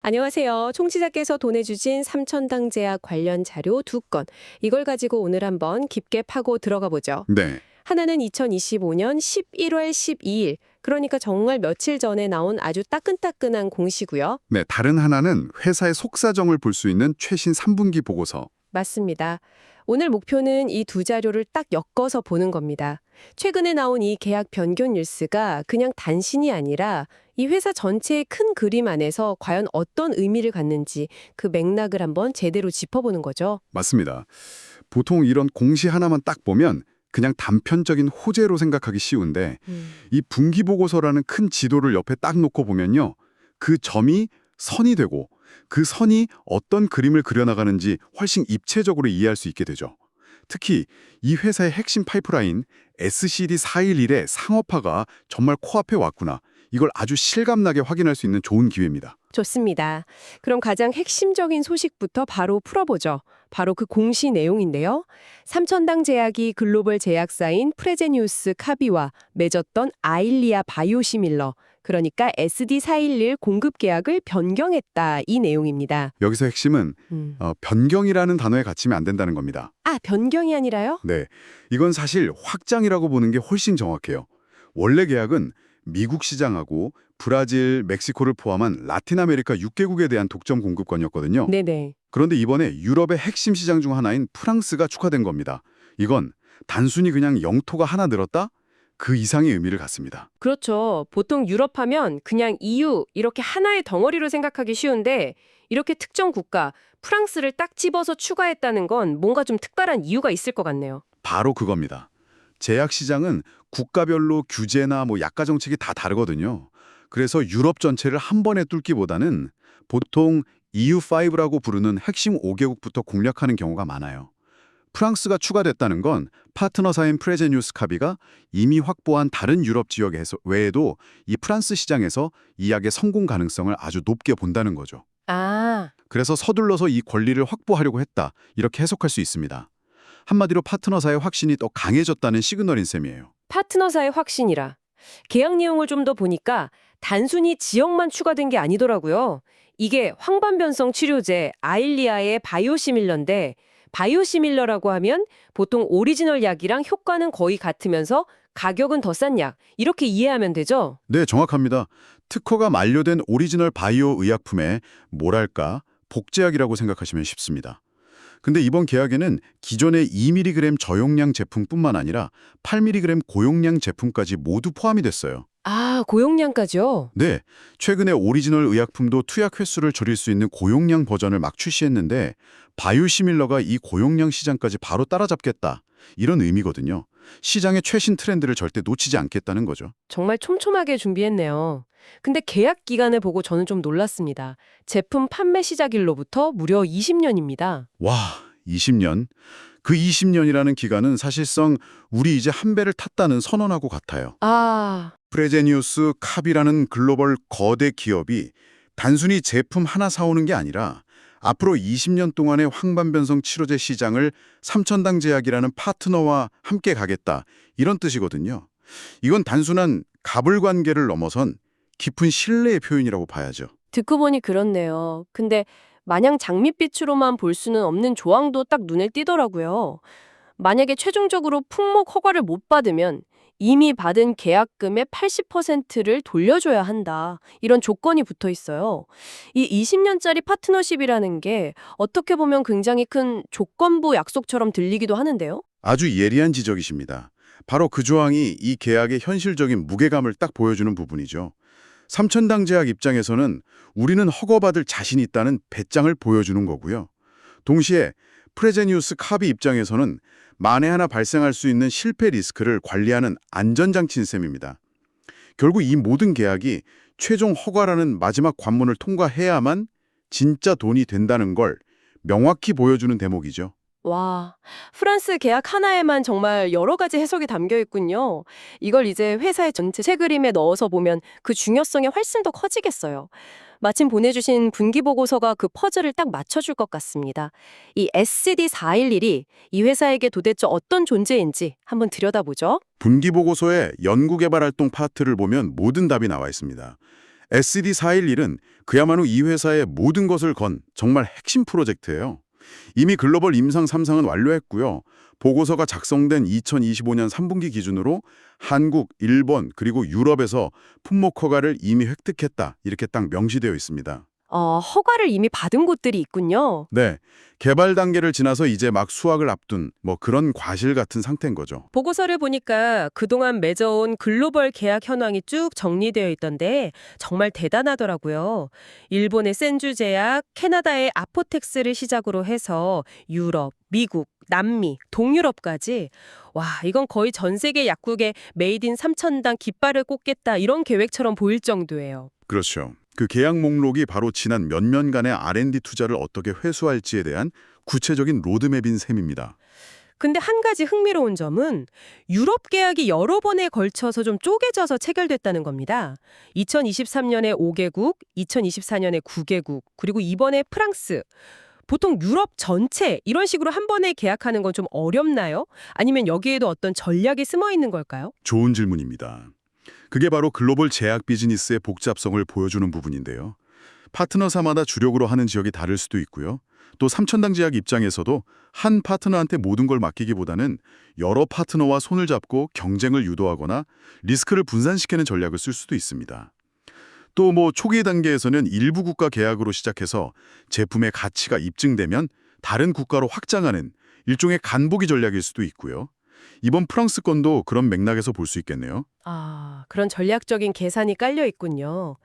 안녕하세요. 총지자께서 보내주신 삼천당 제약 관련 자료 2건. 이걸 가지고 오늘 한번 깊게 파고 들어가 보죠. 네, 하나는 2025년 11월 12일, 그러니까 정말 며칠 전에 나온 아주 따끈따끈한 공시고요. 네, 다른 하나는 회사의 속사정을 볼 수 있는 최신 3분기 보고서. 맞습니다. 오늘 목표는 이 두 자료를 딱 엮어서 보는 겁니다. 최근에 나온 이 계약 변경 뉴스가 그냥 단신이 아니라 이 회사 전체의 큰 그림 안에서 과연 어떤 의미를 갖는지 그 맥락을 한번 제대로 짚어보는 거죠. 맞습니다. 보통 이런 공시 하나만 딱 보면 그냥 단편적인 호재로 생각하기 쉬운데 이 분기 보고서라는 큰 지도를 옆에 딱 놓고 보면요. 그 점이 선이 되고 그 선이 어떤 그림을 그려나가는지 훨씬 입체적으로 이해할 수 있게 되죠. 특히 이 회사의 핵심 파이프라인 SCD411의 상업화가 정말 코앞에 왔구나. 이걸 아주 실감나게 확인할 수 있는 좋은 기회입니다. 좋습니다. 그럼 가장 핵심적인 소식부터 바로 풀어보죠. 바로 그 공시 내용인데요. 삼천당 제약이 글로벌 제약사인 프레제뉴스 카비와 맺었던 아일리아 바이오시밀러, 그러니까 SD411 공급 계약을 변경했다, 이 내용입니다. 여기서 핵심은 변경이라는 단어에 갇히면 안 된다는 겁니다. 아, 변경이 아니라요? 네, 이건 사실 확장이라고 보는 게 훨씬 정확해요. 원래 계약은 미국 시장하고 브라질, 멕시코를 포함한 라틴 아메리카 6개국에 대한 독점 공급권이었거든요. 네네. 그런데 이번에 유럽의 핵심 시장 중 하나인 프랑스가 추가된 겁니다. 이건 단순히 그냥 영토가 하나 늘었다? 그 이상의 의미를 갖습니다. 그렇죠. 보통 유럽 하면 그냥 EU 이렇게 하나의 덩어리로 생각하기 쉬운데 이렇게 특정 국가, 프랑스를 딱 집어서 추가했다는 건 뭔가 좀 특별한 이유가 있을 것 같네요. 바로 그겁니다. 제약 시장은 국가별로 규제나 약가 정책이 다 다르거든요. 그래서 유럽 전체를 한 번에 뚫기보다는 보통 EU5라고 부르는 핵심 5개국부터 공략하는 경우가 많아요. 프랑스가 추가됐다는 건 파트너사인 프레제뉴스 카비가 이미 확보한 다른 유럽 지역 외에도 이 프랑스 시장에서 이 약의 성공 가능성을 아주 높게 본다는 거죠. 아, 그래서 서둘러서 이 권리를 확보하려고 했다, 이렇게 해석할 수 있습니다. 한마디로 파트너사의 확신이 더 강해졌다는 시그널인 셈이에요. 파트너사의 확신이라. 계약 내용을 좀 더 보니까 단순히 지역만 추가된 게 아니더라고요. 이게 황반변성 치료제 아일리아의 바이오시밀러인데 바이오시밀러라고 하면 보통 오리지널 약이랑 효과는 거의 같으면서 가격은 더 싼 약, 이렇게 이해하면 되죠? 네, 정확합니다. 특허가 만료된 오리지널 바이오 의약품의 뭐랄까 복제약이라고 생각하시면 쉽습니다. 근데 이번 계약에는 기존의 2mg 저용량 제품뿐만 아니라 8mg 고용량 제품까지 모두 포함이 됐어요. 아, 고용량까지요? 네, 최근에 오리지널 의약품도 투약 횟수를 줄일 수 있는 고용량 버전을 막 출시했는데 바이오시밀러가 이 고용량 시장까지 바로 따라잡겠다, 이런 의미거든요. 시장의 최신 트렌드를 절대 놓치지 않겠다는 거죠. 정말 촘촘하게 준비했네요. 근데 계약 기간을 보고 저는 좀 놀랐습니다. 제품 판매 시작일로부터 무려 20년입니다. 와, 20년. 그 20년이라는 기간은 사실상 우리 이제 한 배를 탔다는 선언하고 같아요. 아, 프레제뉴스 카비라는 글로벌 거대 기업이 단순히 제품 하나 사오는 게 아니라 앞으로 20년 동안의 황반변성 치료제 시장을 삼천당 제약이라는 파트너와 함께 가겠다, 이런 뜻이거든요. 이건 단순한 갑을 관계를 넘어선 깊은 신뢰의 표현이라고 봐야죠. 듣고 보니 그렇네요. 근데 마냥 장밋빛으로만 볼 수는 없는 조항도 딱 눈에 띄더라고요. 만약에 최종적으로 품목 허가를 못 받으면 이미 받은 계약금의 80%를 돌려줘야 한다, 이런 조건이 붙어 있어요. 이 20년짜리 파트너십이라는 게 어떻게 보면 굉장히 큰 조건부 약속처럼 들리기도 하는데요. 아주 예리한 지적이십니다. 바로 그 조항이 이 계약의 현실적인 무게감을 딱 보여주는 부분이죠. 삼천당 제약 입장에서는 우리는 허가받을 자신이 있다는 배짱을 보여주는 거고요. 동시에 프레제뉴스 카비 입장에서는 만에 하나 발생할 수 있는 실패 리스크를 관리하는 안전장치인 셈입니다. 결국 이 모든 계약이 최종 허가라는 마지막 관문을 통과해야만 진짜 돈이 된다는 걸 명확히 보여주는 대목이죠. 와, 프랑스 계약 하나에만 정말 여러 가지 해석이 담겨 있군요. 이걸 이제 회사의 전체 체그림에 넣어서 보면 그 중요성이 훨씬 더 커지겠어요. 마침 보내주신 분기 보고서가 그 퍼즐을 딱 맞춰줄 것 같습니다. 이 SCD411이 이 회사에게 도대체 어떤 존재인지 한번 들여다보죠. 분기 보고서의 연구개발 활동 파트를 보면 모든 답이 나와 있습니다. SCD411은 그야말로 이 회사의 모든 것을 건 정말 핵심 프로젝트예요. 이미 글로벌 임상 3상은 완료했고요. 보고서가 작성된 2025년 3분기 기준으로 한국, 일본, 그리고 유럽에서 품목 허가를 이미 획득했다. 이렇게 딱 명시되어 있습니다. 허가를 이미 받은 곳들이 있군요. 네, 개발 단계를 지나서 이제 막 수확을 앞둔 그런 과실 같은 상태인 거죠. 보고서를 보니까 그동안 맺어온 글로벌 계약 현황이 쭉 정리되어 있던데 정말 대단하더라고요. 일본의 센주 제약, 캐나다의 아포텍스를 시작으로 해서 유럽, 미국, 남미, 동유럽까지 와, 이건 거의 전 세계 약국에 메이드 인 삼천당 깃발을 꽂겠다 이런 계획처럼 보일 정도예요. 그렇죠. 그 계약 목록이 바로 지난 몇 년간의 R&D 투자를 어떻게 회수할지에 대한 구체적인 로드맵인 셈입니다. 근데 한 가지 흥미로운 점은 유럽 계약이 여러 번에 걸쳐서 좀 쪼개져서 체결됐다는 겁니다. 2023년에 5개국, 2024년에 9개국, 그리고 이번에 프랑스. 보통 유럽 전체 이런 식으로 한 번에 계약하는 건 좀 어렵나요? 아니면 여기에도 어떤 전략이 숨어 있는 걸까요? 좋은 질문입니다. 그게 바로 글로벌 제약 비즈니스의 복잡성을 보여주는 부분인데요. 파트너사마다 주력으로 하는 지역이 다를 수도 있고요. 또 삼천당 제약 입장에서도 한 파트너한테 모든 걸 맡기기보다는 여러 파트너와 손을 잡고 경쟁을 유도하거나 리스크를 분산시키는 전략을 쓸 수도 있습니다. 또 초기 단계에서는 일부 국가 계약으로 시작해서 제품의 가치가 입증되면 다른 국가로 확장하는 일종의 간보기 전략일 수도 있고요. 이번 프랑스 건도 그런 맥락에서 볼 수 있겠네요. 그런 전략적인 계산이 깔려 있군요.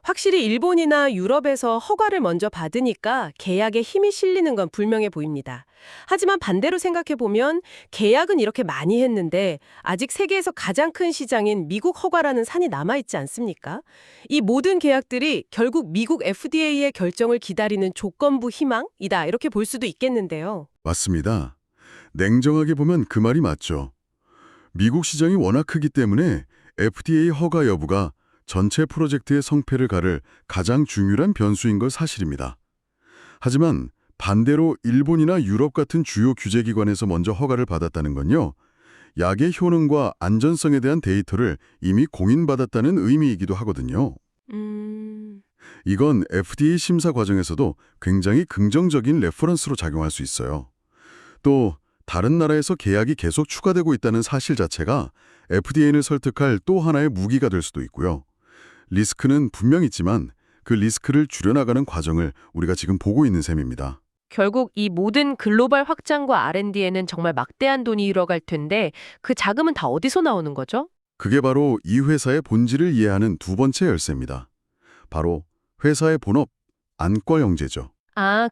확실히 일본이나 유럽에서 허가를 먼저 받으니까 계약에 힘이 실리는 건 분명해 보입니다. 하지만 반대로 생각해보면 계약은 이렇게 많이 했는데 아직 세계에서 가장 큰 시장인 미국 허가라는 산이 남아있지 않습니까? 이 모든 계약들이 결국 미국 FDA의 결정을 기다리는 조건부 희망이다 이렇게 볼 수도 있겠는데요. 맞습니다. 냉정하게 보면 그 말이 맞죠. 미국 시장이 워낙 크기 때문에 FDA 허가 여부가 전체 프로젝트의 성패를 가를 가장 중요한 변수인 걸 사실입니다. 하지만 반대로 일본이나 유럽 같은 주요 규제기관에서 먼저 허가를 받았다는 건요. 약의 효능과 안전성에 대한 데이터를 이미 공인받았다는 의미이기도 하거든요. 이건 FDA 심사 과정에서도 굉장히 긍정적인 레퍼런스로 작용할 수 있어요. 또 다른 나라에서 계약이 계속 추가되고 있다는 사실 자체가 FDA를 설득할 또 하나의 무기가 될 수도 있고요. 리스크는 분명 있지만 그 리스크를 줄여나가는 과정을 우리가 지금 보고 있는 셈입니다. 결국 이 모든 글로벌 확장과 R&D에는 정말 막대한 돈이 들어갈 텐데 그 자금은 다 어디서 나오는 거죠? 그게 바로 이 회사의 본질을 이해하는 두 번째 열쇠입니다. 바로 회사의 본업, 안과영재죠.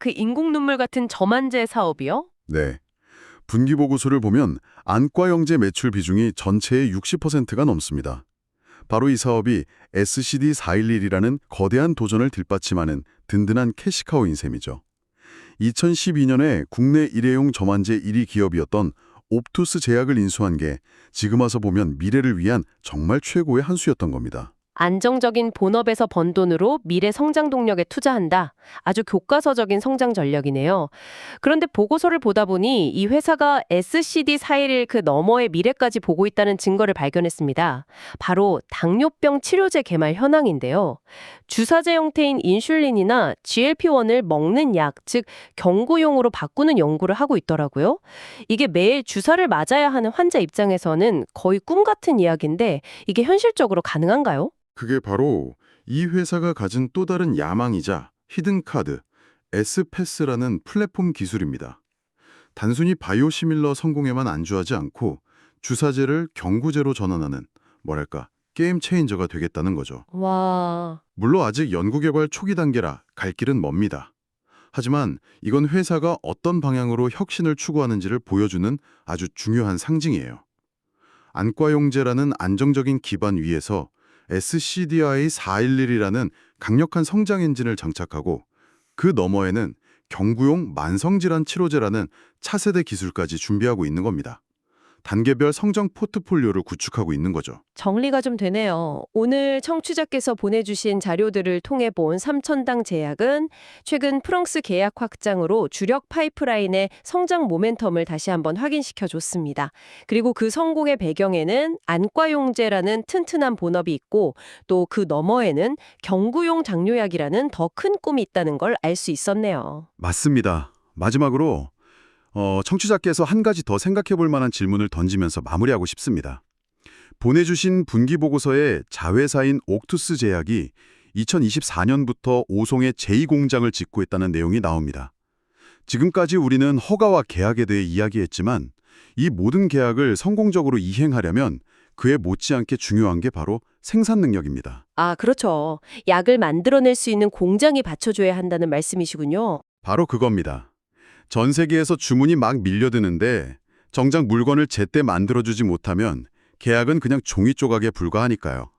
그 인공 눈물 같은 저만제 사업이요? 네. 분기보고서를 보면 안과영재 매출 비중이 전체의 60%가 넘습니다. 바로 이 사업이 SCD411이라는 거대한 도전을 뒷받침하는 든든한 캐시카우인 셈이죠. 2012년에 국내 일회용 저만제 1위 기업이었던 옵투스 제약을 인수한 게 지금 와서 보면 미래를 위한 정말 최고의 한 수였던 겁니다. 안정적인 본업에서 번 돈으로 미래 성장 동력에 투자한다. 아주 교과서적인 성장 전략이네요. 그런데 보고서를 보다 보니 이 회사가 SCD411 그 너머의 미래까지 보고 있다는 증거를 발견했습니다. 바로 당뇨병 치료제 개발 현황인데요. 주사제 형태인 인슐린이나 GLP-1을 먹는 약, 즉 경구용으로 바꾸는 연구를 하고 있더라고요. 이게 매일 주사를 맞아야 하는 환자 입장에서는 거의 꿈 같은 이야기인데 이게 현실적으로 가능한가요? 그게 바로 이 회사가 가진 또 다른 야망이자 히든카드, S패스라는 플랫폼 기술입니다. 단순히 바이오시밀러 성공에만 안주하지 않고 주사제를 경구제로 전환하는 게임 체인저가 되겠다는 거죠. 와... 물론 아직 연구개발 초기 단계라 갈 길은 멉니다. 하지만 이건 회사가 어떤 방향으로 혁신을 추구하는지를 보여주는 아주 중요한 상징이에요. 안과용제라는 안정적인 기반 위에서 SCDI411이라는 강력한 성장 엔진을 장착하고 그 너머에는 경구용 만성질환 치료제라는 차세대 기술까지 준비하고 있는 겁니다. 단계별 성장 포트폴리오를 구축하고 있는 거죠. 정리가 좀 되네요. 오늘 청취자께서 보내주신 자료들을 통해 본 삼천당 제약은 최근 프랑스 계약 확장으로 주력 파이프라인의 성장 모멘텀을 다시 한번 확인시켜 줬습니다. 그리고 그 성공의 배경에는 안과용제라는 튼튼한 본업이 있고 또 그 너머에는 경구용 장료약이라는 더 큰 꿈이 있다는 걸 알 수 있었네요. 맞습니다. 마지막으로 청취자께서 한 가지 더 생각해 볼 만한 질문을 던지면서 마무리하고 싶습니다. 보내주신 분기보고서에 자회사인 옥투스 제약이 2024년부터 오송의 제2공장을 짓고 있다는 내용이 나옵니다. 지금까지 우리는 허가와 계약에 대해 이야기했지만 이 모든 계약을 성공적으로 이행하려면 그에 못지않게 중요한 게 바로 생산 능력입니다. 아, 그렇죠. 약을 만들어낼 수 있는 공장이 받쳐줘야 한다는 말씀이시군요. 바로 그겁니다. 전 세계에서 주문이 막 밀려드는데 정작 물건을 제때 만들어주지 못하면 계약은 그냥 종이 조각에 불과하니까요.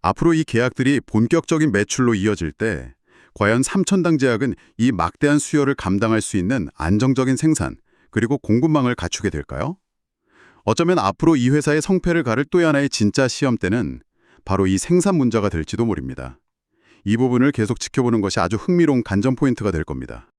앞으로 이 계약들이 본격적인 매출로 이어질 때 과연 삼천당 제약은 이 막대한 수요를 감당할 수 있는 안정적인 생산 그리고 공급망을 갖추게 될까요? 어쩌면 앞으로 이 회사의 성패를 가를 또 하나의 진짜 시험대는 바로 이 생산 문제가 될지도 모릅니다. 이 부분을 계속 지켜보는 것이 아주 흥미로운 관전 포인트가 될 겁니다.